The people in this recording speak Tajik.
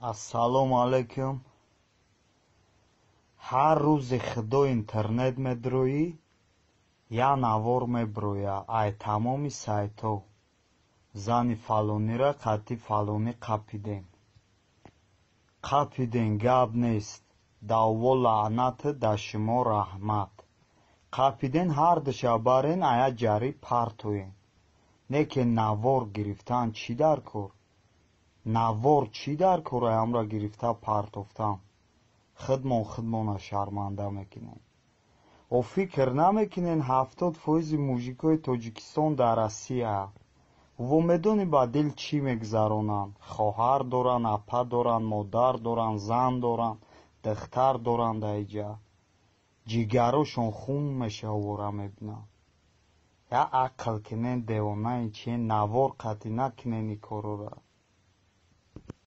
Ассалому алейкум. Ҳар рӯзи худо интернет медрӯӣ, я навор мебрӯя ай тамоми сайтҳо. Зани фалонира қатъи фалонӣ қапидем. Қапидем гап нест. Давво лаънате да шумо раҳмат. Қапиден ҳар душабарен ая ҷариб партоен. Неке навор гирифтан чӣ дар кор? Навор чӣ дар кор аямра гирифта партофтан? Худмона шарманда мекунем. О фикр намекунен 70% мужикои Тоҷикистон дар Россия. Во медонӣ ба дил чӣ мегзаронанд? Хоҳар доранд, апа доранд, модар доранд, зан доранд, духтар доранд айҷа. Ҷигарошон хун мешавора мебинанд. Я ақл кунен девонаи чиен навор қатъи накунен ин корора.